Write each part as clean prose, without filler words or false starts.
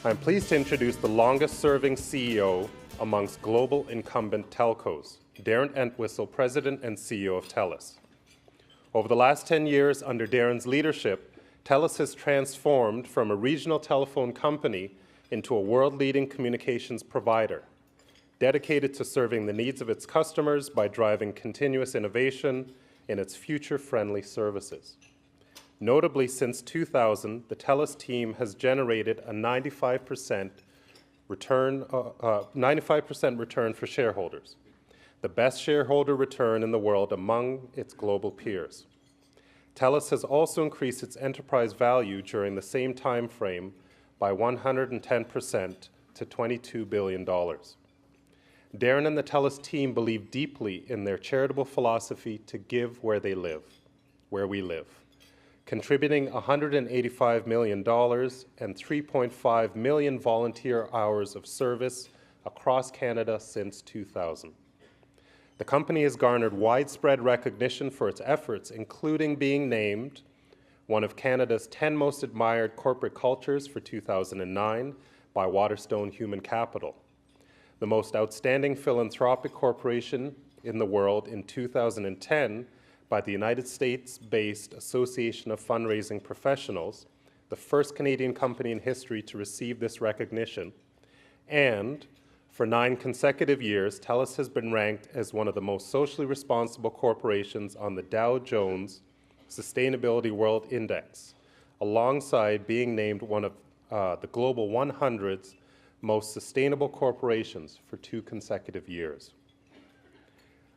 I'm pleased to introduce the longest-serving CEO amongst global incumbent telcos, Darren Entwistle, President and CEO of TELUS. Over the last 10 years, under Darren's leadership, TELUS has transformed from a regional telephone company into a world-leading communications provider, dedicated to serving the needs of its customers by driving continuous innovation in its future-friendly services. Notably, since 2000, the TELUS team has generated a 95% return for shareholders, the best shareholder return in the world among its global peers. TELUS has also increased its enterprise value during the same time frame by 110% to $22 billion. Darren and the TELUS team believe deeply in their charitable philosophy to give where we live, contributing $185 million and 3.5 million volunteer hours of service across Canada since 2000. The company has garnered widespread recognition for its efforts, including being named one of Canada's 10 most admired corporate cultures for 2009 by Waterstone Human Capital, the most outstanding philanthropic corporation in the world in 2010 by the United States-based Association of Fundraising Professionals, the first Canadian company in history to receive this recognition, and for 9 consecutive years, TELUS has been ranked as one of the most socially responsible corporations on the Dow Jones Sustainability World Index, alongside being named one of the Global 100's most sustainable corporations for 2 consecutive years.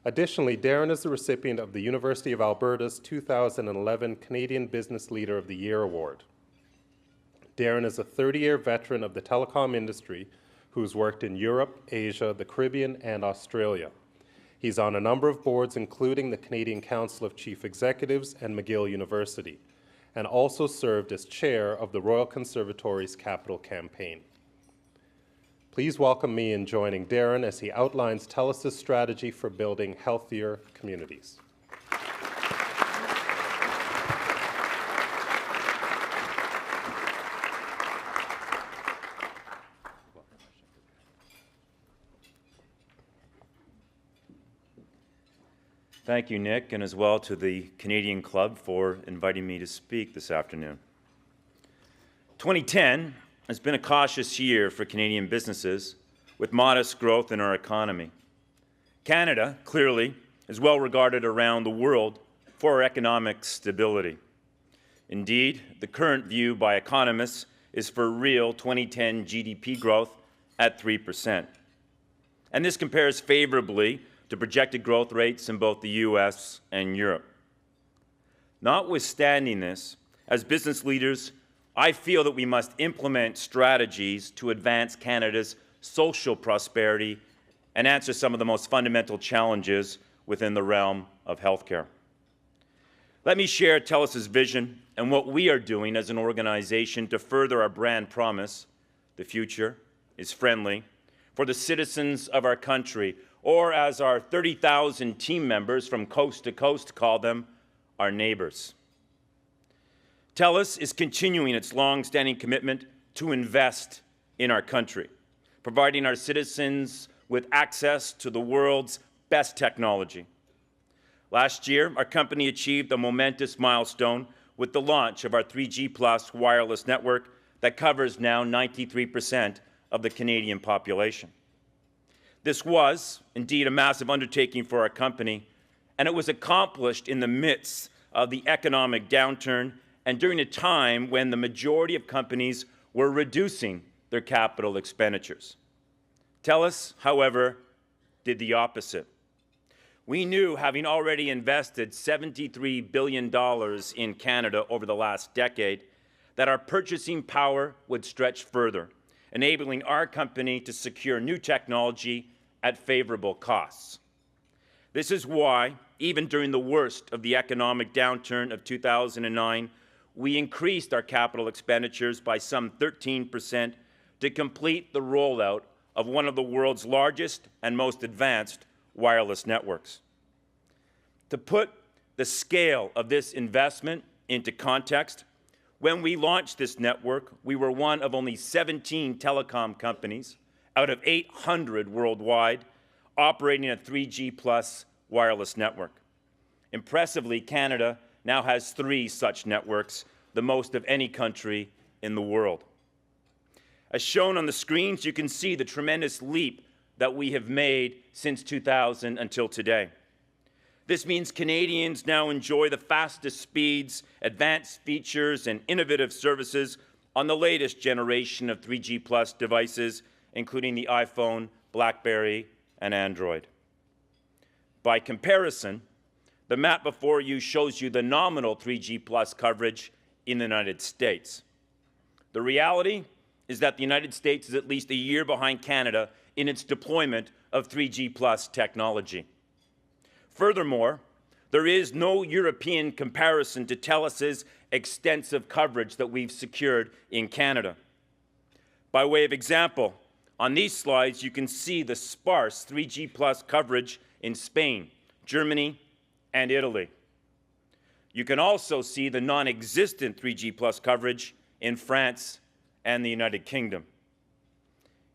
Additionally, Darren is the recipient of the University of Alberta's 2011 Canadian Business Leader of the Year Award. Darren is a 30-year veteran of the telecom industry who's worked in Europe, Asia, the Caribbean, and Australia. He's on a number of boards, including the Canadian Council of Chief Executives and McGill University, and also served as chair of the Royal Conservatory's Capital Campaign. Please welcome me in joining Darren as he outlines TELUS's strategy for building healthier communities. Thank you, Nick, and as well to the Canadian Club for inviting me to speak this afternoon. 2010 has been a cautious year for Canadian businesses, with modest growth in our economy. Canada, clearly, is well regarded around the world for our economic stability. Indeed, the current view by economists is for real 2010 GDP growth at 3%. And this compares favorably to projected growth rates in both the U.S. and Europe. Notwithstanding this, as business leaders, I feel that we must implement strategies to advance Canada's social prosperity and answer some of the most fundamental challenges within the realm of healthcare. Let me share TELUS's vision and what we are doing as an organization to further our brand promise, the future is friendly, for the citizens of our country, or as our 30,000 team members from coast to coast call them, our neighbors. TELUS is continuing its long-standing commitment to invest in our country, providing our citizens with access to the world's best technology. Last year, our company achieved a momentous milestone with the launch of our 3G+ wireless network that covers now 93% of the Canadian population. This was, indeed, a massive undertaking for our company, and it was accomplished in the midst of the economic downturn and during a time when the majority of companies were reducing their capital expenditures. TELUS, however, did the opposite. We knew, having already invested $73 billion in Canada over the last decade, that our purchasing power would stretch further, enabling our company to secure new technology at favorable costs. This is why, even during the worst of the economic downturn of 2009, we increased our capital expenditures by some 13% to complete the rollout of one of the world's largest and most advanced wireless networks. To put the scale of this investment into context, When we launched this network, we were one of only 17 telecom companies out of 800 worldwide operating a 3G plus wireless network. Impressively, Canada now has 3 such networks, the most of any country in the world. As shown on the screens, you can see the tremendous leap that we have made since 2000 until today. This means Canadians now enjoy the fastest speeds, advanced features, and innovative services on the latest generation of 3G plus devices, including the iPhone, BlackBerry, and Android. By comparison, the map before you shows you the nominal 3G plus coverage in the United States. The reality is that the United States is at least a year behind Canada in its deployment of 3G plus technology. Furthermore, there is no European comparison to TELUS's extensive coverage that we've secured in Canada. By way of example, on these slides you can see the sparse 3G plus coverage in Spain, Germany, and Italy. You can also see the non-existent 3G plus coverage in France and the United Kingdom.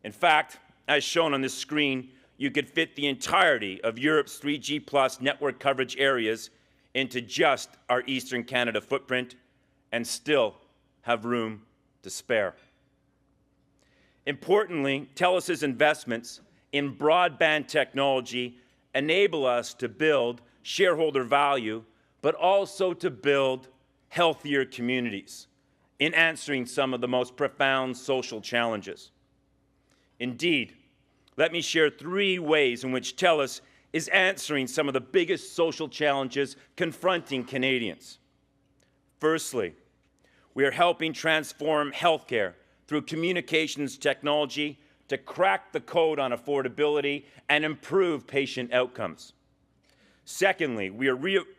In fact, as shown on this screen, you could fit the entirety of Europe's 3G plus network coverage areas into just our Eastern Canada footprint and still have room to spare. Importantly, TELUS's investments in broadband technology enable us to build shareholder value, but also to build healthier communities in answering some of the most profound social challenges. Indeed, let me share 3 ways in which TELUS is answering some of the biggest social challenges confronting Canadians. Firstly, we are helping transform healthcare through communications technology to crack the code on affordability and improve patient outcomes. Secondly, we are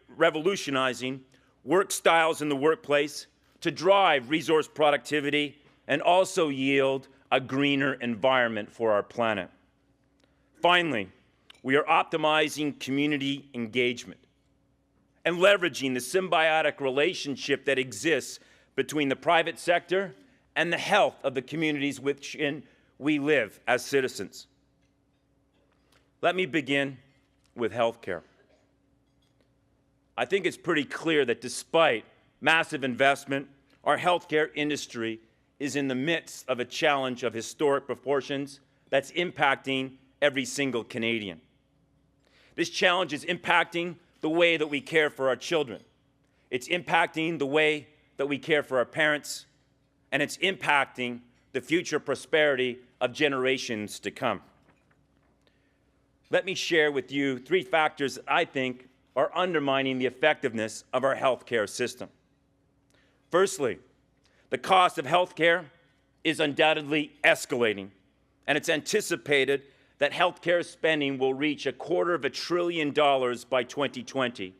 revolutionizing work styles in the workplace to drive resource productivity and also yield a greener environment for our planet. Finally, we are optimizing community engagement and leveraging the symbiotic relationship that exists between the private sector and the health of the communities within we live as citizens. Let me begin with healthcare. I think it's pretty clear that despite massive investment, our healthcare industry is in the midst of a challenge of historic proportions that's impacting every single Canadian. This challenge is impacting the way that we care for our children. It's impacting the way that we care for our parents, and it's impacting the future prosperity of generations to come. Let me share with you 3 factors that I think are undermining the effectiveness of our healthcare system. Firstly, the cost of healthcare is undoubtedly escalating, and it's anticipated that healthcare spending will reach $250 billion by 2020,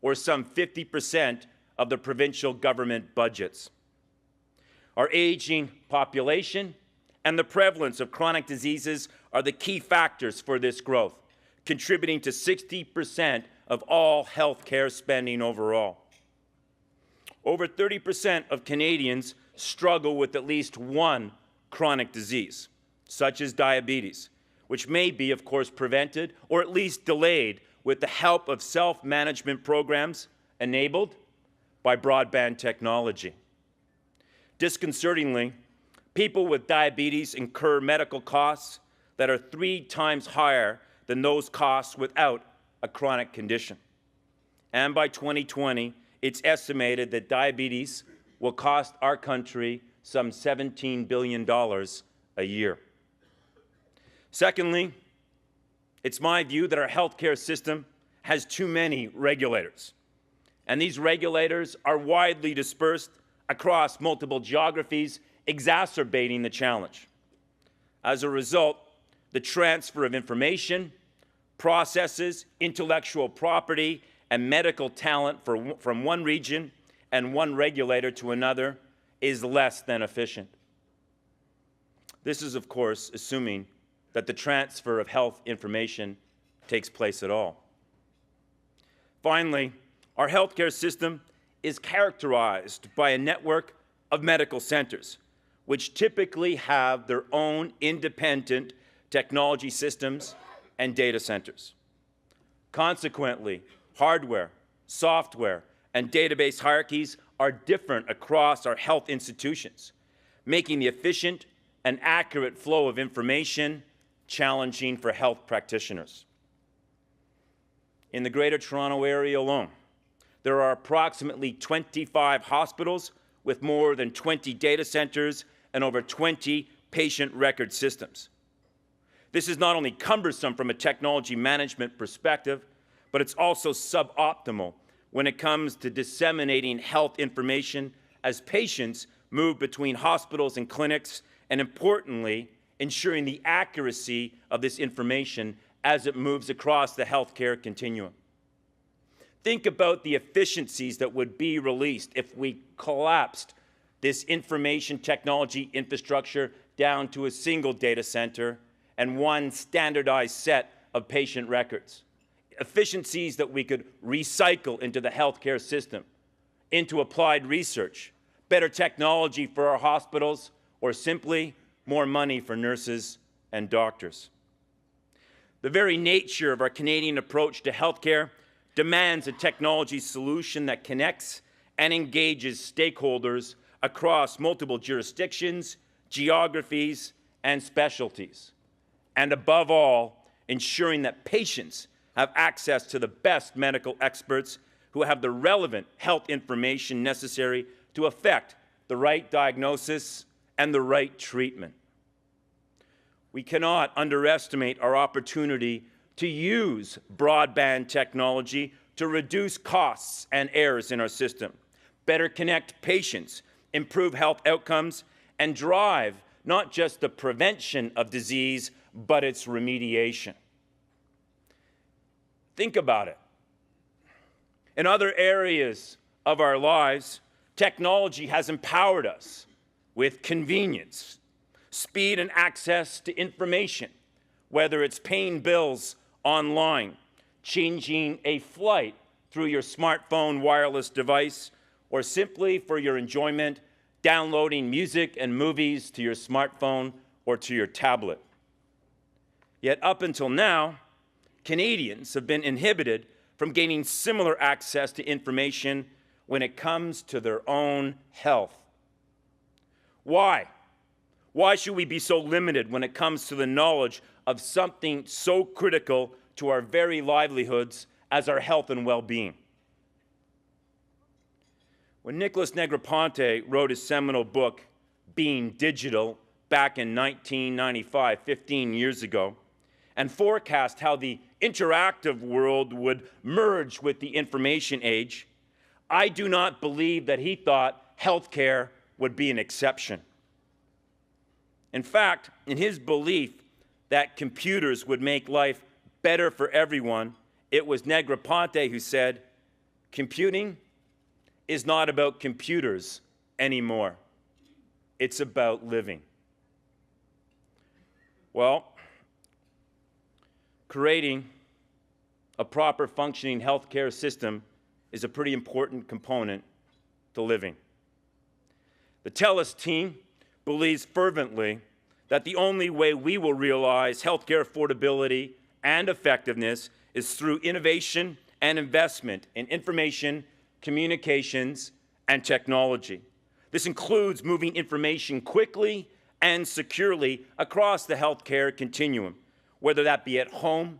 or some 50% of the provincial government budgets. Our aging population and the prevalence of chronic diseases are the key factors for this growth, contributing to 60% of all healthcare spending overall. Over 30% of Canadians struggle with at least one chronic disease, such as diabetes, which may be, of course, prevented or at least delayed with the help of self-management programs enabled by broadband technology. Disconcertingly, people with diabetes incur medical costs that are 3 times higher than those costs without a chronic condition. And by 2020, it's estimated that diabetes will cost our country some $17 billion a year. Secondly, it's my view that our healthcare system has too many regulators, and these regulators are widely dispersed across multiple geographies, exacerbating the challenge. As a result, the transfer of information, processes, intellectual property, and medical talent from one region and one regulator to another is less than efficient. This is, of course, assuming that the transfer of health information takes place at all. Finally, our healthcare system is characterized by a network of medical centers, which typically have their own independent technology systems and data centers. Consequently, hardware, software, and database hierarchies are different across our health institutions, making the efficient and accurate flow of information challenging for health practitioners. In the Greater Toronto Area alone, there are approximately 25 hospitals with more than 20 data centers and over 20 patient record systems. This is not only cumbersome from a technology management perspective, but it's also suboptimal when it comes to disseminating health information as patients move between hospitals and clinics, and importantly, ensuring the accuracy of this information as it moves across the healthcare continuum. Think about the efficiencies that would be released if we collapsed this information technology infrastructure down to a single data center and one standardized set of patient records. Efficiencies that we could recycle into the healthcare system, into applied research, better technology for our hospitals, or simply more money for nurses and doctors. The very nature of our Canadian approach to healthcare demands a technology solution that connects and engages stakeholders across multiple jurisdictions, geographies, and specialties. And above all, ensuring that patients have access to the best medical experts who have the relevant health information necessary to effect the right diagnosis and the right treatment. We cannot underestimate our opportunity to use broadband technology to reduce costs and errors in our system, better connect patients, improve health outcomes, and drive not just the prevention of disease, but its remediation. Think about it. In other areas of our lives, technology has empowered us with convenience, speed, and access to information, whether it's paying bills online, changing a flight through your smartphone wireless device, or simply for your enjoyment, downloading music and movies to your smartphone or to your tablet. Yet up until now, Canadians have been inhibited from gaining similar access to information when it comes to their own health. Why? Why should we be so limited when it comes to the knowledge of something so critical to our very livelihoods as our health and well-being? When Nicholas Negroponte wrote his seminal book, Being Digital, back in 1995, 15 years ago, and forecast how the interactive world would merge with the information age, I do not believe that he thought healthcare would be an exception. In fact, in his belief that computers would make life better for everyone, it was Negroponte who said, "Computing is not about computers anymore. It's about living." Well, creating a proper functioning healthcare system is a pretty important component to living. The TELUS team believes fervently that the only way we will realize healthcare affordability and effectiveness is through innovation and investment in information, communications, and technology. This includes moving information quickly and securely across the healthcare continuum, whether that be at home,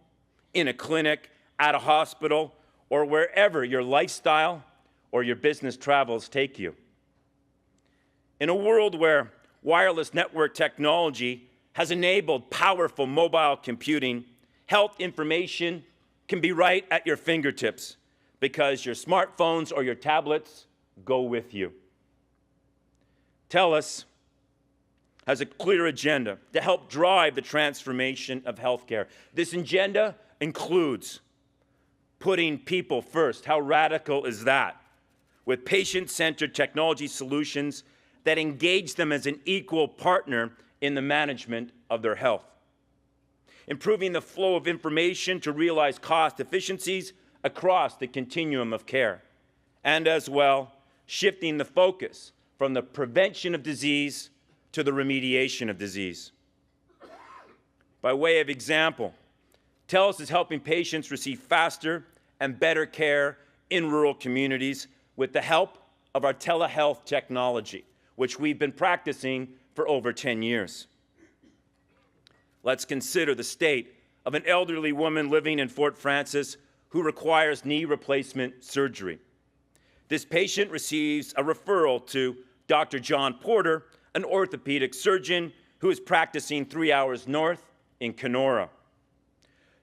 in a clinic, at a hospital, or wherever your lifestyle or your business travels take you. In a world where wireless network technology has enabled powerful mobile computing, health information can be right at your fingertips because your smartphones or your tablets go with you. TELUS has a clear agenda to help drive the transformation of healthcare. This agenda includes putting people first. How radical is that? With patient-centered technology solutions that engage them as an equal partner in the management of their health. Improving the flow of information to realize cost efficiencies across the continuum of care. And as well, shifting the focus from the prevention of disease to the remediation of disease. By way of example, TELUS is helping patients receive faster and better care in rural communities with the help of our telehealth technology, which we've been practicing for over 10 years. Let's consider the state of an elderly woman living in Fort Frances who requires knee replacement surgery. This patient receives a referral to Dr. John Porter, an orthopedic surgeon who is practicing 3 hours north in Kenora.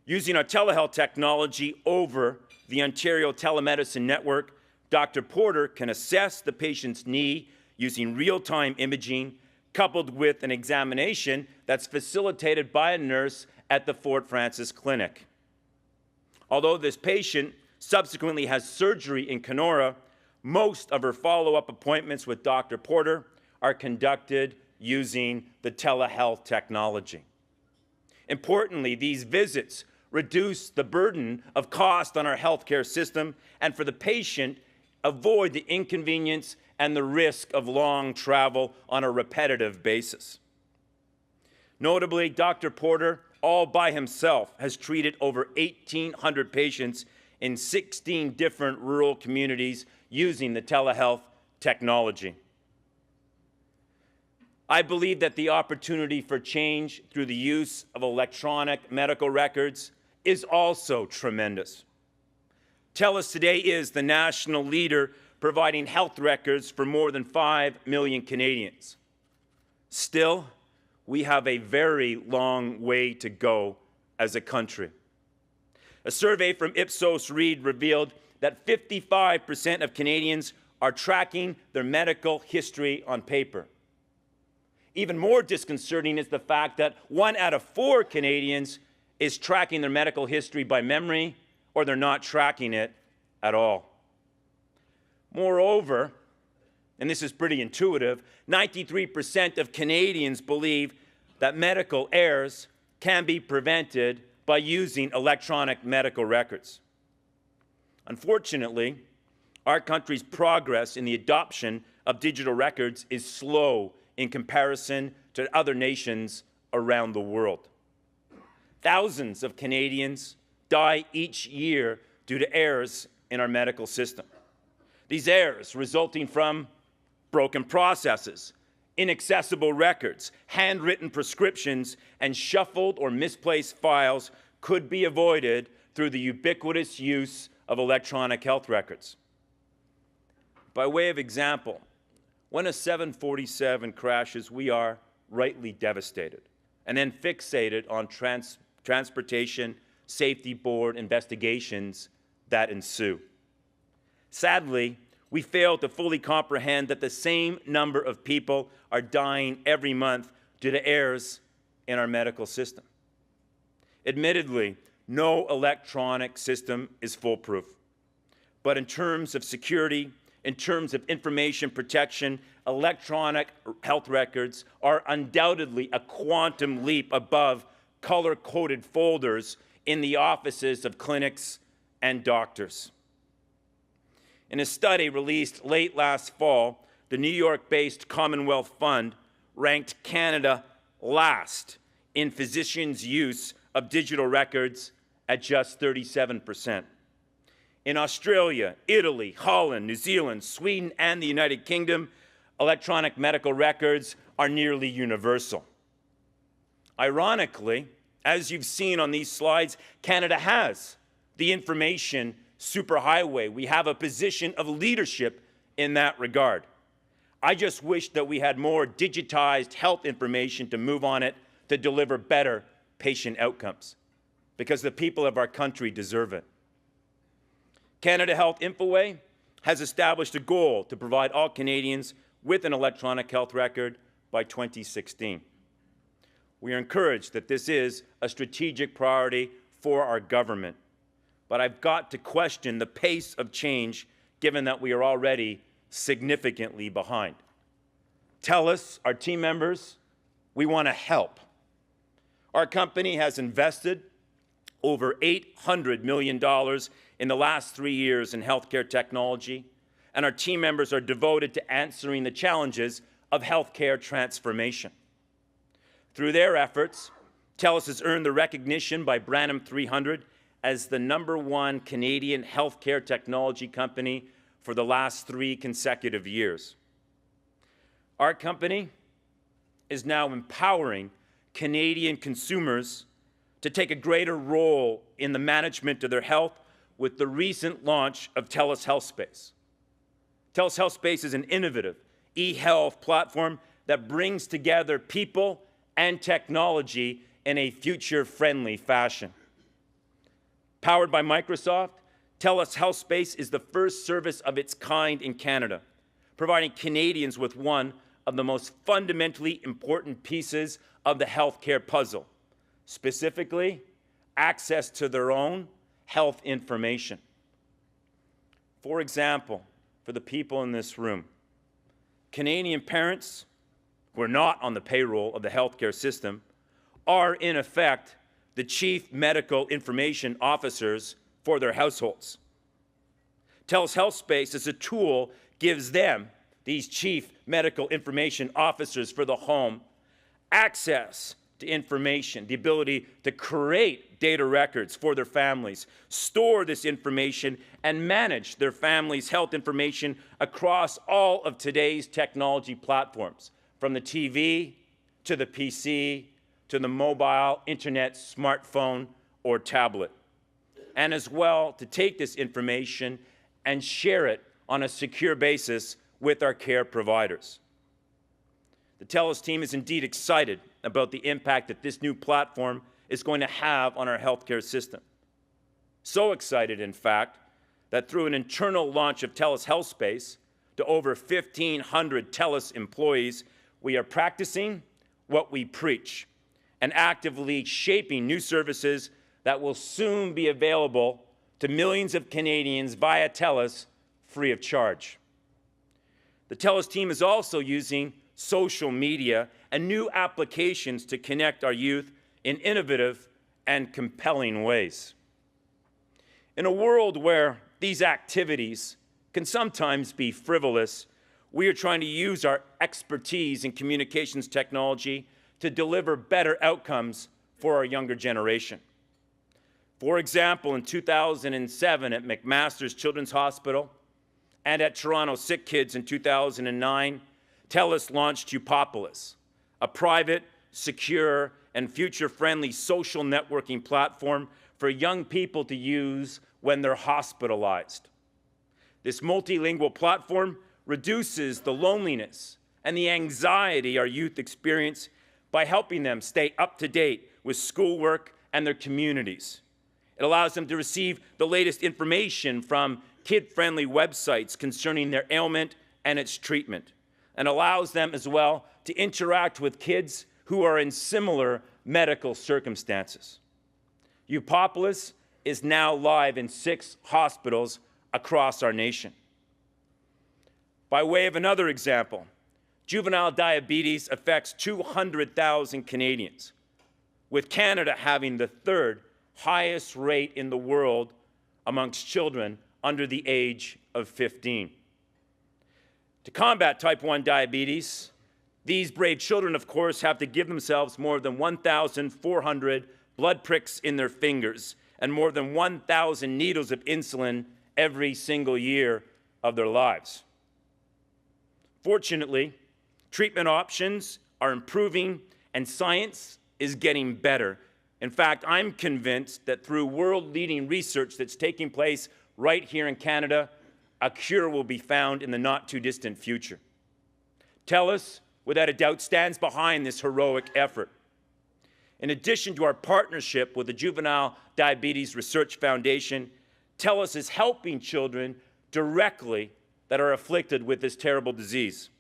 Using our telehealth technology over the Ontario Telemedicine Network, Dr. Porter can assess the patient's knee using real-time imaging coupled with an examination that's facilitated by a nurse at the Fort Frances Clinic. Although this patient subsequently has surgery in Kenora, most of her follow-up appointments with Dr. Porter are conducted using the telehealth technology. Importantly, these visits reduce the burden of cost on our healthcare system, and for the patient, avoid the inconvenience and the risk of long travel on a repetitive basis. Notably, Dr. Porter, all by himself, has treated over 1,800 patients in 16 different rural communities using the telehealth technology. I believe that the opportunity for change through the use of electronic medical records is also tremendous. TELUS today is the national leader providing health records for more than 5 million Canadians. Still, we have a very long way to go as a country. A survey from Ipsos Reid revealed that 55% of Canadians are tracking their medical history on paper. Even more disconcerting is the fact that 1 out of 4 Canadians is tracking their medical history by memory, or they're not tracking it at all. Moreover, and this is pretty intuitive, 93% of Canadians believe that medical errors can be prevented by using electronic medical records. Unfortunately, our country's progress in the adoption of digital records is slow in comparison to other nations around the world. Thousands of Canadians die each year due to errors in our medical system. These errors resulting from broken processes, inaccessible records, handwritten prescriptions, and shuffled or misplaced files could be avoided through the ubiquitous use of electronic health records. By way of example, when a 747 crashes, we are rightly devastated and then fixated on Transportation Safety Board investigations that ensue. Sadly, we fail to fully comprehend that the same number of people are dying every month due to errors in our medical system. Admittedly, no electronic system is foolproof. But in terms of security, in terms of information protection, electronic health records are undoubtedly a quantum leap above color-coded folders in the offices of clinics and doctors. In a study released late last fall, the New York-based Commonwealth Fund ranked Canada last in physicians' use of digital records at just 37%. In Australia, Italy, Holland, New Zealand, Sweden, and the United Kingdom, electronic medical records are nearly universal. Ironically, as you've seen on these slides, Canada has the information superhighway. We have a position of leadership in that regard. I just wish that we had more digitized health information to move on it to deliver better patient outcomes, because the people of our country deserve it. Canada Health Infoway has established a goal to provide all Canadians with an electronic health record by 2016. We are encouraged that this is a strategic priority for our government, but I've got to question the pace of change given that we are already significantly behind. TELUS, our team members, we want to help. Our company has invested over $800 million in the last 3 years in healthcare technology, and our team members are devoted to answering the challenges of healthcare transformation. Through their efforts, TELUS has earned the recognition by Branham 300 as the #1 Canadian healthcare technology company for the last 3 consecutive years. Our company is now empowering Canadian consumers to take a greater role in the management of their health with the recent launch of TELUS Health Space. TELUS Health Space is an innovative e-health platform that brings together people and technology in a future-friendly fashion. Powered by Microsoft, TELUS Health Space is the first service of its kind in Canada, providing Canadians with one of the most fundamentally important pieces of the healthcare puzzle, specifically access to their own health information. For example, for the people in this room, Canadian parents who are not on the payroll of the healthcare system are, in effect, the chief medical information officers for their households. TELUS Health Space as a tool gives them, these chief medical information officers for the home, access to information, the ability to create data records for their families, store this information, and manage their family's health information across all of today's technology platforms, from the TV to the PC to the mobile, internet, smartphone, or tablet. And as well, to take this information and share it on a secure basis with our care providers. The TELUS team is indeed excited about the impact that this new platform is going to have on our healthcare system. So excited, in fact, that through an internal launch of TELUS Health Space to over 1,500 TELUS employees, we are practicing what we preach and actively shaping new services that will soon be available to millions of Canadians via TELUS free of charge. The TELUS team is also using social media and new applications to connect our youth in innovative and compelling ways. In a world where these activities can sometimes be frivolous, we are trying to use our expertise in communications technology to deliver better outcomes for our younger generation. For example, in 2007 at McMaster's Children's Hospital and at Toronto Sick Kids in 2009, TELUS launched Upopolis, a private, secure, and future-friendly social networking platform for young people to use when they're hospitalized. This multilingual platform reduces the loneliness and the anxiety our youth experience by helping them stay up to date with schoolwork and their communities. It allows them to receive the latest information from kid-friendly websites concerning their ailment and its treatment, and allows them as well to interact with kids who are in similar medical circumstances. Upopolis is now live in 6 hospitals across our nation. By way of another example, juvenile diabetes affects 200,000 Canadians, with Canada having the 3rd highest rate in the world amongst children under the age of 15. To combat type 1 diabetes, these brave children, of course, have to give themselves more than 1,400 blood pricks in their fingers and more than 1,000 needles of insulin every single year of their lives. Fortunately, treatment options are improving and science is getting better. In fact, I'm convinced that through world-leading research that's taking place right here in Canada, a cure will be found in the not-too-distant future. TELUS, without a doubt, stands behind this heroic effort. In addition to our partnership with the Juvenile Diabetes Research Foundation, TELUS is helping children directly that are afflicted with this terrible disease.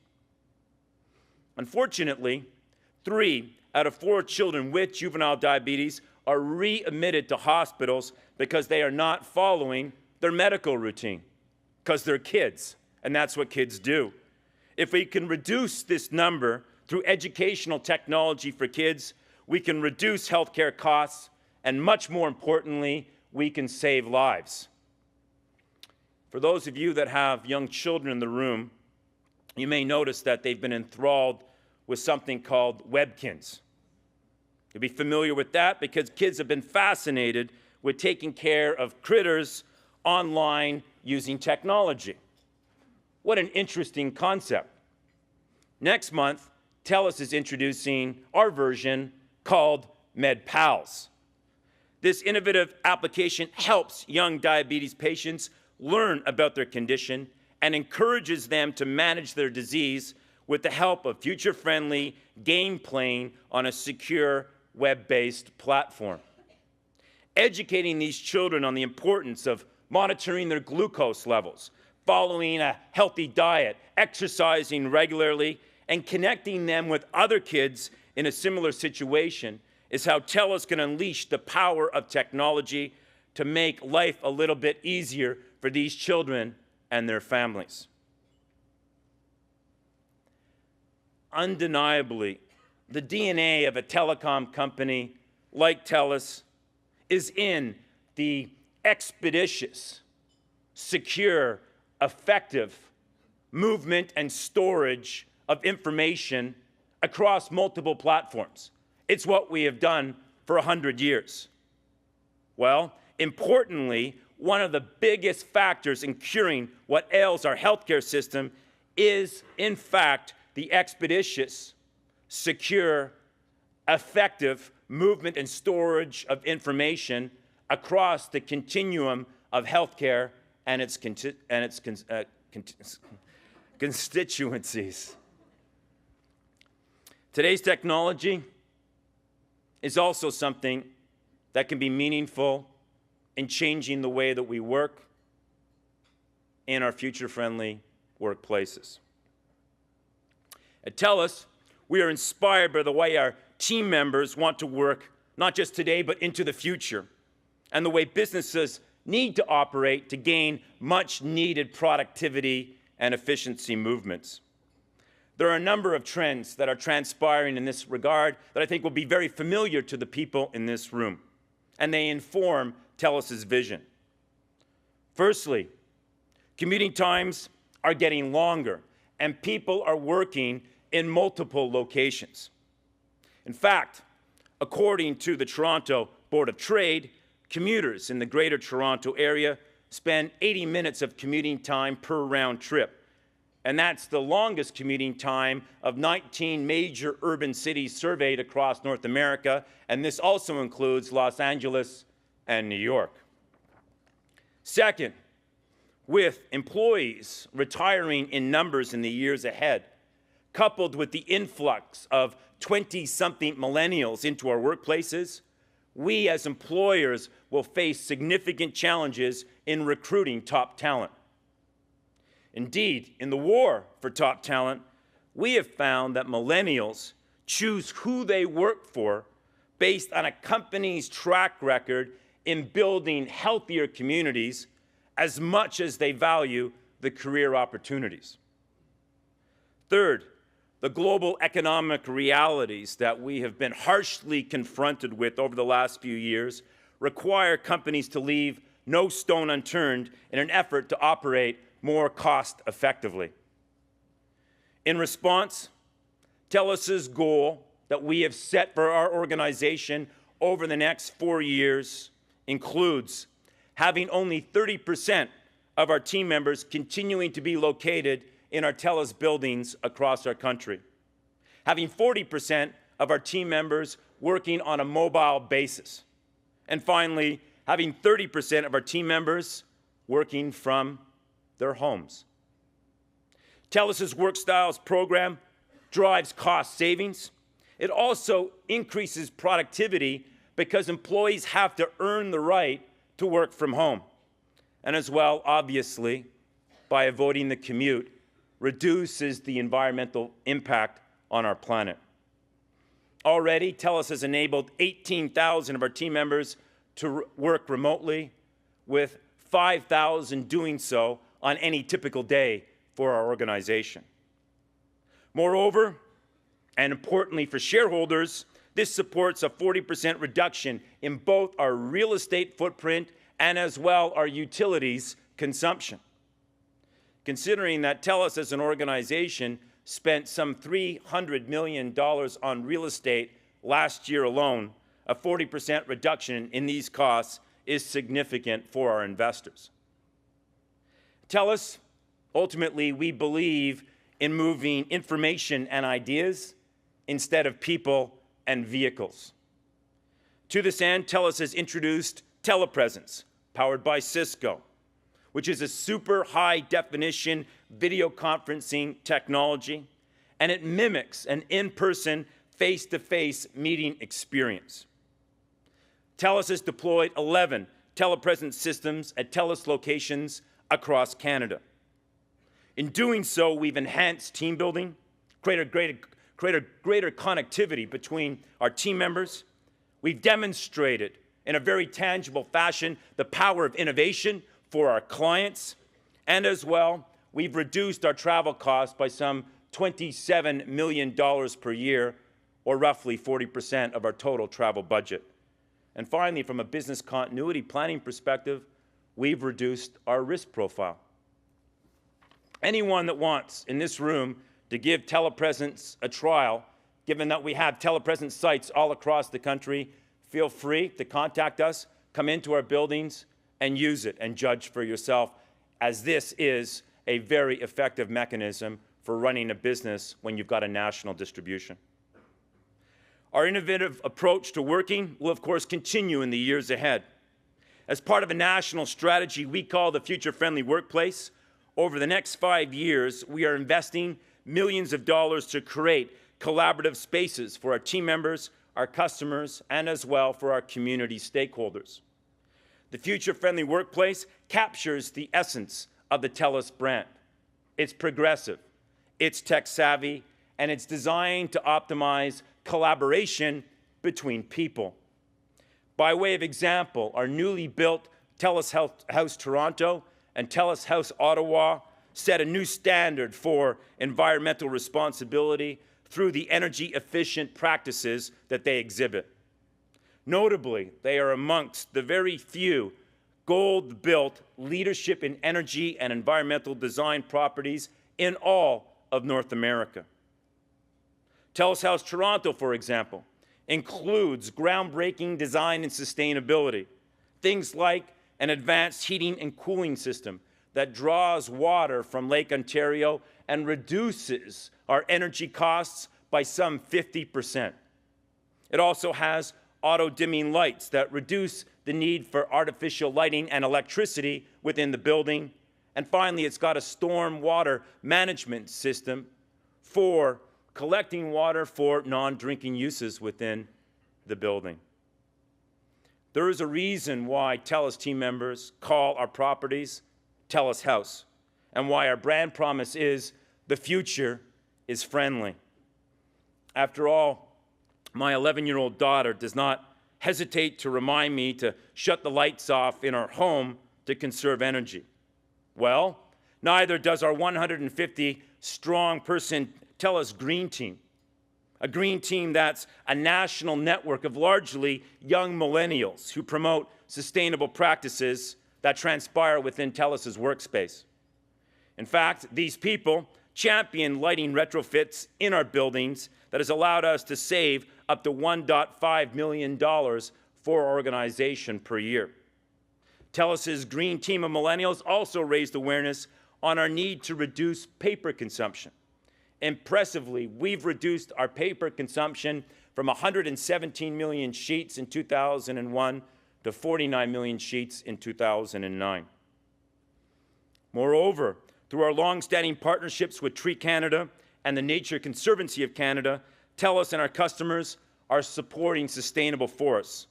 Unfortunately, 3 out of 4 children with juvenile diabetes are readmitted to hospitals because they are not following their medical routine, because they're kids, and that's what kids do. If we can reduce this number through educational technology for kids, we can reduce healthcare costs, and much more importantly, we can save lives. For those of you that have young children in the room, you may notice that they've been enthralled with something called webkins. You'll be familiar with that because kids have been fascinated with taking care of critters online using technology. What an interesting concept. Next month, TELUS is introducing our version called MedPals. This innovative application helps young diabetes patients learn about their condition and encourages them to manage their disease with the help of future-friendly game playing on a secure web-based platform. Educating these children on the importance of monitoring their glucose levels, following a healthy diet, exercising regularly, and connecting them with other kids in a similar situation is how TELUS can unleash the power of technology to make life a little bit easier for these children and their families. Undeniably, the DNA of a telecom company like TELUS is in the expeditious, secure, effective movement and storage of information across multiple platforms. It's what we have done for 100 years. Well, importantly, one of the biggest factors in curing what ails our healthcare system is, in fact, the expeditious, secure, effective movement and storage of information across the continuum of healthcare and its constituencies. Today's technology is also something that can be meaningful in changing the way that we work in our future-friendly workplaces. At TELUS, we are inspired by the way our team members want to work, not just today, but into the future, and the way businesses need to operate to gain much-needed productivity and efficiency movements. There are a number of trends that are transpiring in this regard that I think will be very familiar to the people in this room, and they inform TELUS's vision. Firstly, commuting times are getting longer, and people are working in multiple locations. In fact, according to the Toronto Board of Trade, commuters in the Greater Toronto Area spend 80 minutes of commuting time per round trip. And that's the longest commuting time of 19 major urban cities surveyed across North America, and this also includes Los Angeles and New York. Second, with employees retiring in numbers in the years ahead, coupled with the influx of 20-something millennials into our workplaces, we as employers will face significant challenges in recruiting top talent. Indeed, in the war for top talent, we have found that millennials choose who they work for based on a company's track record in building healthier communities as much as they value the career opportunities. Third, the global economic realities that we have been harshly confronted with over the last few years require companies to leave no stone unturned in an effort to operate more cost-effectively. In response, TELUS's goal that we have set for our organization over the next 4 years includes having only 30% of our team members continuing to be located in our TELUS buildings across our country, having 40% of our team members working on a mobile basis, and finally, having 30% of our team members working from their homes. TELUS's Work Styles program drives cost savings. It also increases productivity because employees have to earn the right to work from home. And as well, obviously, by avoiding the commute, reduces the environmental impact on our planet. Already, TELUS has enabled 18,000 of our team members to work remotely, with 5,000 doing so on any typical day for our organization. Moreover, and importantly for shareholders, this supports a 40% reduction in both our real estate footprint and as well our utilities consumption. considering that TELUS as an organization spent some $300 million on real estate last year alone. A 40% reduction in these costs is significant for our investors. TELUS, ultimately, we believe in moving information and ideas instead of people and vehicles. To this end, TELUS has introduced telepresence, powered by Cisco, which is a super high-definition video conferencing technology, and it mimics an in-person, face-to-face meeting experience. TELUS has deployed 11 telepresence systems at TELUS locations across Canada. In doing so, we've enhanced team building, greater connectivity between our team members. We've demonstrated in a very tangible fashion the power of innovation for our clients, and as well, we've reduced our travel costs by some $27 million per year, or roughly 40% of our total travel budget. And finally, from a business continuity planning perspective, we've reduced our risk profile. Anyone that wants in this room to give telepresence a trial, given that we have telepresence sites all across the country, feel free to contact us, come into our buildings, and use it and judge for yourself, as this is a very effective mechanism for running a business when you've got a national distribution. Our innovative approach to working will, of course, continue in the years ahead. As part of a national strategy we call the Future Friendly Workplace, over the next 5 years, we are investing millions of dollars to create collaborative spaces for our team members, our customers, and as well for our community stakeholders. The Future Friendly Workplace captures the essence of the TELUS brand. It's progressive, it's tech-savvy, and it's designed to optimize collaboration between people. By way of example, our newly built TELUS House Toronto and TELUS House Ottawa set a new standard for environmental responsibility through the energy-efficient practices that they exhibit. Notably, they are amongst the very few gold-built leadership in energy and environmental design properties in all of North America. TELUS House Toronto, for example, includes groundbreaking design and sustainability, things like an advanced heating and cooling system that draws water from Lake Ontario and reduces our energy costs by some 50%. It also has auto-dimming lights that reduce the need for artificial lighting and electricity within the building. And finally, it's got a storm water management system for collecting water for non-drinking uses within the building. There is a reason why TELUS team members call our properties TELUS House, and why our brand promise is, the future is friendly. After all, my 11-year-old daughter does not hesitate to remind me to shut the lights off in our home to conserve energy. Well, neither does our 150-strong-person TELUS Green Team, a green team that's a national network of largely young millennials who promote sustainable practices that transpire within TELUS's workspace. In fact, these people champion lighting retrofits in our buildings that has allowed us to save up to $1.5 million for our organization per year. TELUS's green team of millennials also raised awareness on our need to reduce paper consumption. Impressively, we've reduced our paper consumption from 117 million sheets in 2001 to 49 million sheets in 2009. Moreover, through our long-standing partnerships with Tree Canada and the Nature Conservancy of Canada, TELUS and our customers are supporting sustainable forests.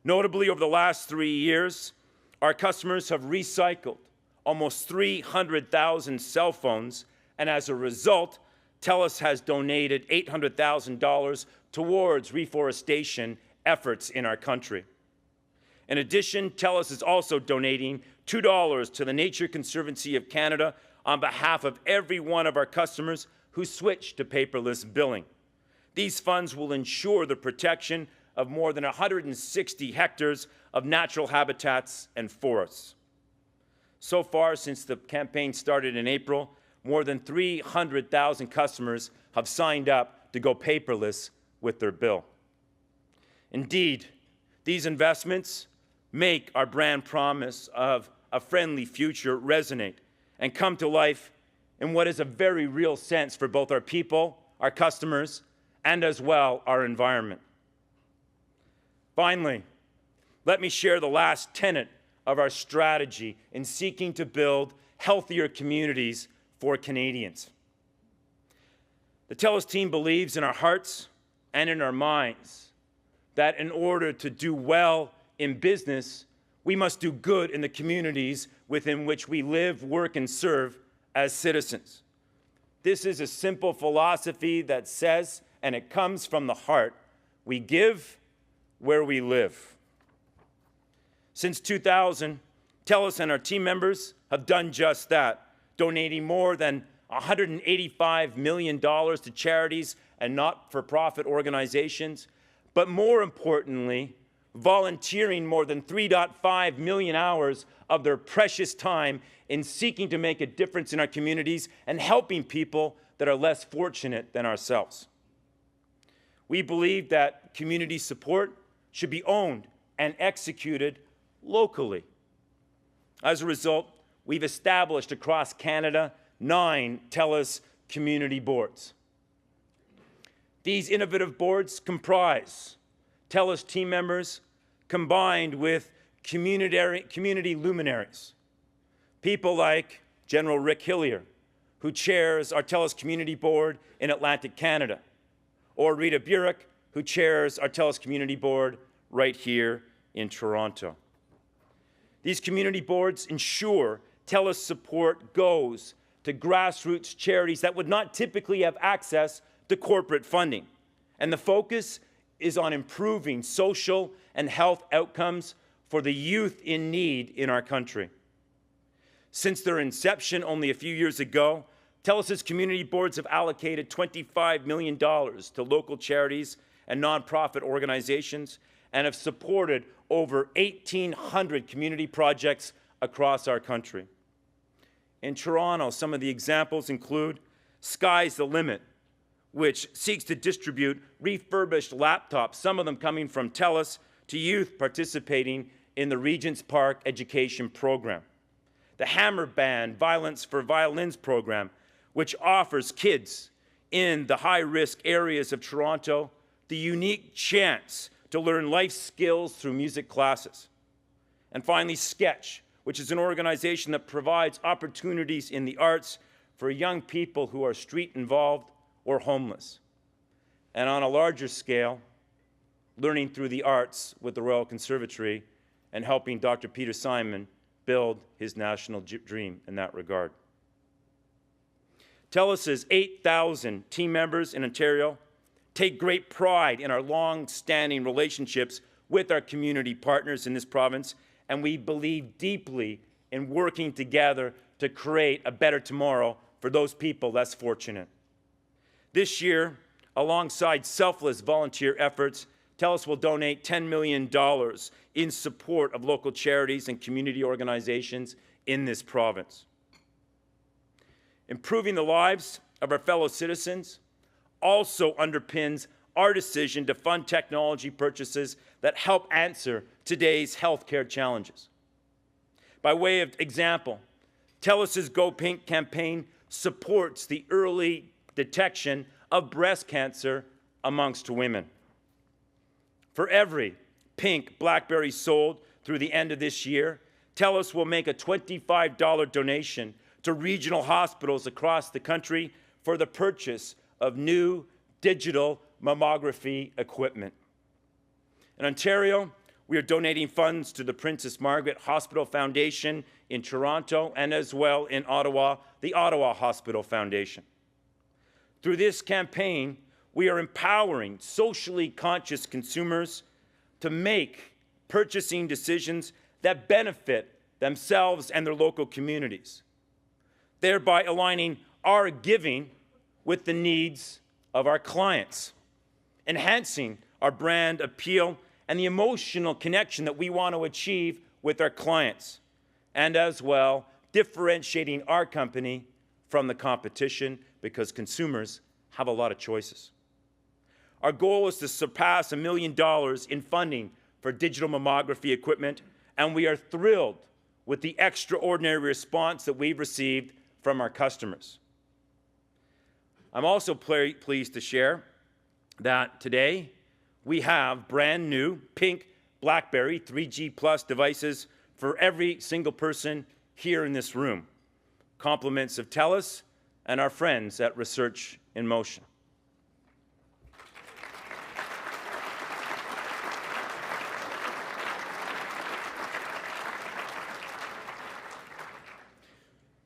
Notably, over the last 3 years, our customers have recycled almost 300,000 cell phones, and as a result, TELUS has donated $800,000 towards reforestation efforts in our country. In addition, TELUS is also donating $2 to the Nature Conservancy of Canada on behalf of every one of our customers who switch to paperless billing. These funds will ensure the protection of more than 160 hectares of natural habitats and forests. So far, since the campaign started in April, more than 300,000 customers have signed up to go paperless with their bill. Indeed, these investments make our brand promise of a friendly future resonate and come to life in what is a very real sense for both our people, our customers, and as well our environment. Finally, let me share the last tenet of our strategy in seeking to build healthier communities for Canadians. The TELUS team believes in our hearts and in our minds that in order to do well in business, we must do good in the communities within which we live, work, and serve as citizens. This is a simple philosophy that says, and it comes from the heart, we give where we live. Since 2000, TELUS and our team members have done just that, donating more than $185 million to charities and not-for-profit organizations, but more importantly, volunteering more than 3.5 million hours of their precious time in seeking to make a difference in our communities and helping people that are less fortunate than ourselves. We believe that community support should be owned and executed locally. As a result, we've established across Canada 9 TELUS community boards. These innovative boards comprise TELUS team members combined with community luminaries. People like General Rick Hillier, who chairs our TELUS Community Board in Atlantic Canada, or Rita Burek, who chairs our TELUS Community Board right here in Toronto. These community boards ensure TELUS support goes to grassroots charities that would not typically have access to corporate funding. And the focus is on improving social and health outcomes for the youth in need in our country. Since their inception only a few years ago, TELUS's community boards have allocated $25 million to local charities and nonprofit organizations and have supported over 1,800 community projects across our country. In Toronto, some of the examples include Sky's the Limit, which seeks to distribute refurbished laptops, some of them coming from TELUS, to youth participating in the Regents Park education program. The Hammer Band Violence for Violins program, which offers kids in the high-risk areas of Toronto the unique chance to learn life skills through music classes. And finally, Sketch, which is an organization that provides opportunities in the arts for young people who are street-involved or homeless. And on a larger scale, learning through the arts with the Royal Conservatory and helping Dr. Peter Simon build his national dream in that regard. TELUS's 8,000 team members in Ontario take great pride in our long-standing relationships with our community partners in this province, and we believe deeply in working together to create a better tomorrow for those people less fortunate. This year, alongside selfless volunteer efforts, TELUS will donate $10 million in support of local charities and community organizations in this province. Improving the lives of our fellow citizens also underpins our decision to fund technology purchases that help answer today's healthcare challenges. By way of example, TELUS's Go Pink campaign supports the early detection of breast cancer amongst women. For every pink BlackBerry sold through the end of this year, TELUS will make a $25 donation to regional hospitals across the country for the purchase of new digital mammography equipment. In Ontario, we are donating funds to the Princess Margaret Hospital Foundation in Toronto and as well in Ottawa, the Ottawa Hospital Foundation. Through this campaign, we are empowering socially conscious consumers to make purchasing decisions that benefit themselves and their local communities, thereby aligning our giving with the needs of our clients, enhancing our brand appeal and the emotional connection that we want to achieve with our clients, and as well differentiating our company from the competition because consumers have a lot of choices. Our goal is to surpass $1 million in funding for digital mammography equipment, and we are thrilled with the extraordinary response that we've received from our customers. I'm also pleased to share that today we have brand new pink BlackBerry 3G Plus devices for every single person here in this room. Compliments of TELUS and our friends at Research in Motion.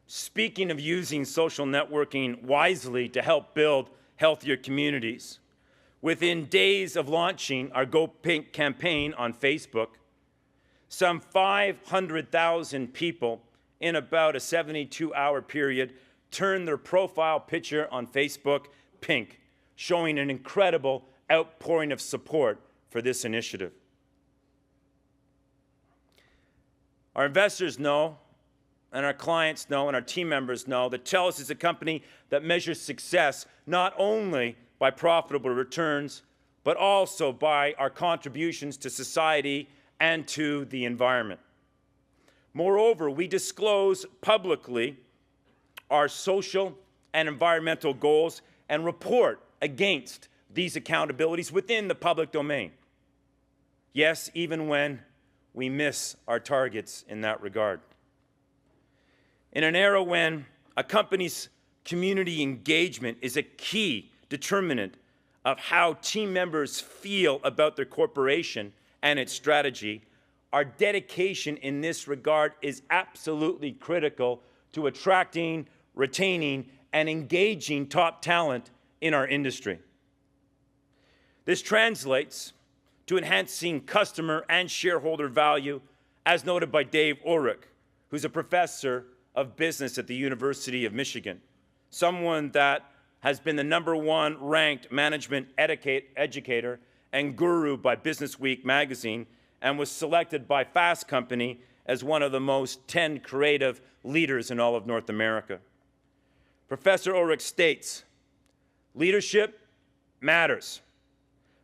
Speaking of using social networking wisely to help build healthier communities, within days of launching our Go Pink campaign on Facebook, some 500,000 people in about a 72-hour period turned their profile picture on Facebook pink, showing an incredible outpouring of support for this initiative. Our investors know, and our clients know, and our team members know that TELUS is a company that measures success not only by profitable returns, but also by our contributions to society and to the environment. Moreover, we disclose publicly our social and environmental goals and report against these accountabilities within the public domain. Yes, even when we miss our targets in that regard. In an era when a company's community engagement is a key determinant of how team members feel about their corporation and its strategy, our dedication in this regard is absolutely critical to attracting, retaining, and engaging top talent in our industry. This translates to enhancing customer and shareholder value, as noted by Dave Ulrich, who's a professor of business at the University of Michigan, someone that has been the #1 ranked management educator and guru by Businessweek magazine, and was selected by Fast Company as one of the most 10 creative leaders in all of North America. Professor Ulrich states, "Leadership matters.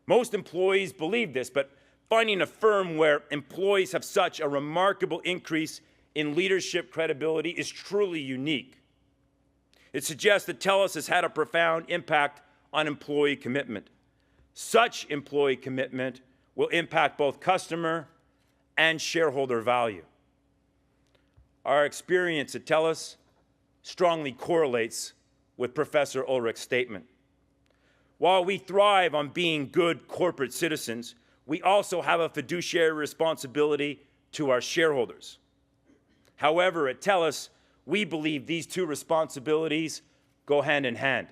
Most employees believe this, but finding a firm where employees have such a remarkable increase in leadership credibility is truly unique. It suggests that TELUS has had a profound impact on employee commitment. Such employee commitment will impact both customer and shareholder value." Our experience at TELUS strongly correlates with Professor Ulrich's statement. While we thrive on being good corporate citizens, we also have a fiduciary responsibility to our shareholders. However, at TELUS, we believe these two responsibilities go hand in hand.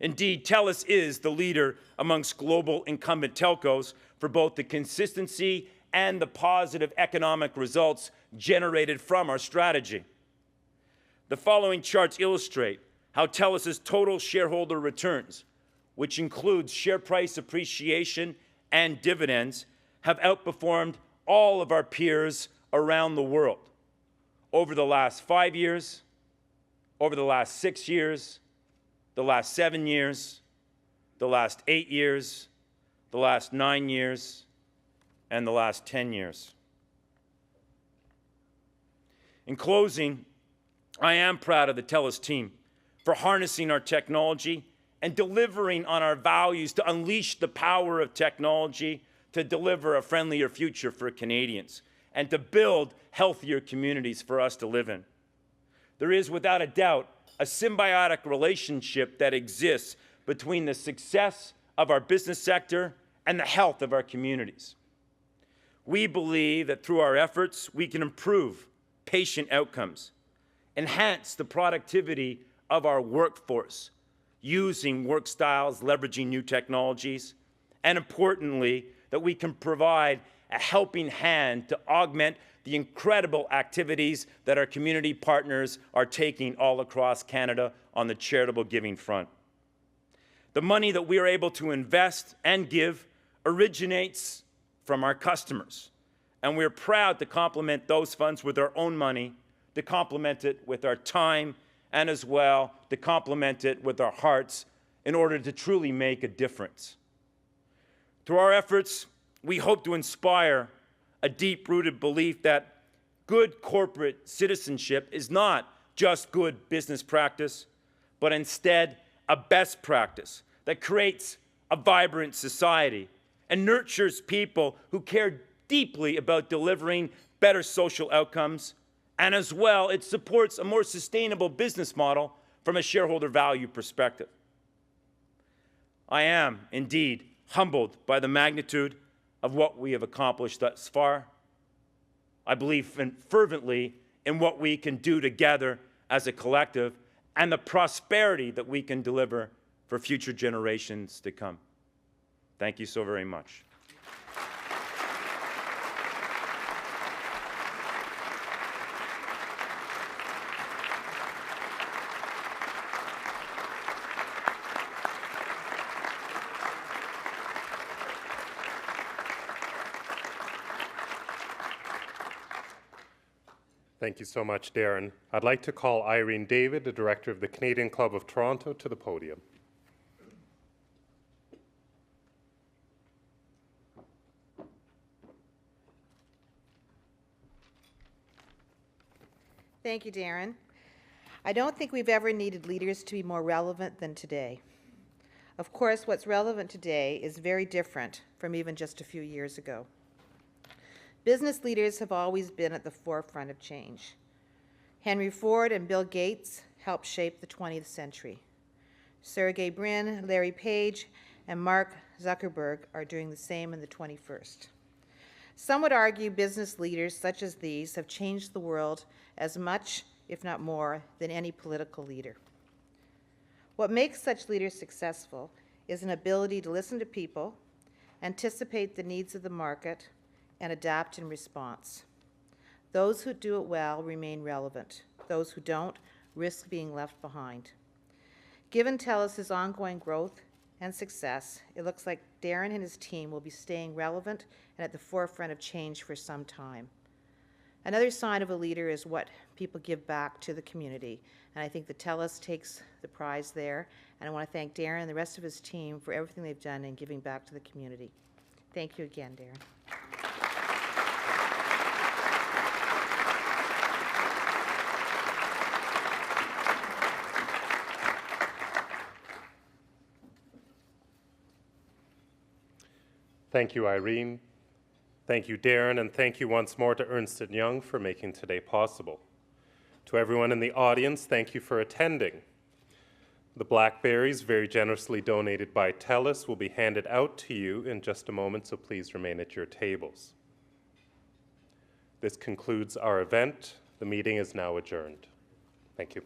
Indeed, TELUS is the leader amongst global incumbent telcos for both the consistency and the positive economic results generated from our strategy. The following charts illustrate how TELUS's total shareholder returns, which includes share price appreciation and dividends, have outperformed all of our peers around the world over the last 5 years, over the last 6 years, the last 7 years, the last 8 years, the last 9 years, and the last 10 years. In closing, I am proud of the TELUS team for harnessing our technology and delivering on our values to unleash the power of technology to deliver a friendlier future for Canadians and to build healthier communities for us to live in. There is, without a doubt, a symbiotic relationship that exists between the success of our business sector and the health of our communities. We believe that through our efforts, we can improve patient outcomes, enhance the productivity of our workforce, using work styles, leveraging new technologies, and importantly, that we can provide a helping hand to augment the incredible activities that our community partners are taking all across Canada on the charitable giving front. The money that we are able to invest and give originates from our customers, and we're proud to complement those funds with our own money to complement it with our time and as well to complement it with our hearts in order to truly make a difference. Through our efforts, we hope to inspire a deep-rooted belief that good corporate citizenship is not just good business practice, but instead a best practice that creates a vibrant society and nurtures people who care deeply about delivering better social outcomes, and as well, it supports a more sustainable business model from a shareholder value perspective. I am indeed humbled by the magnitude of what we have accomplished thus far. I believe fervently in what we can do together as a collective and the prosperity that we can deliver for future generations to come. Thank you so very much. Thank you so much, Darren. I'd like to call Irene David, the Director of the Canadian Club of Toronto, to the podium. Thank you, Darren. I don't think we've ever needed leaders to be more relevant than today. Of course, what's relevant today is very different from even just a few years ago. Business leaders have always been at the forefront of change. Henry Ford and Bill Gates helped shape the 20th century. Sergey Brin, Larry Page, and Mark Zuckerberg are doing the same in the 21st. Some would argue business leaders such as these have changed the world as much, if not more, than any political leader. What makes such leaders successful is an ability to listen to people, anticipate the needs of the market, and adapt in response. Those who do it well remain relevant. Those who don't risk being left behind. Given TELUS's ongoing growth and success, it looks like Darren and his team will be staying relevant and at the forefront of change for some time. Another sign of a leader is what people give back to the community, and I think that TELUS takes the prize there, and I want to thank Darren and the rest of his team for everything they've done in giving back to the community. Thank you again, Darren. Thank you, Irene. Thank you, Darren, and thank you once more to Ernst & Young for making today possible. To everyone in the audience, thank you for attending. The blackberries, very generously donated by TELUS, will be handed out to you in just a moment, so please remain at your tables. This concludes our event. The meeting is now adjourned. Thank you.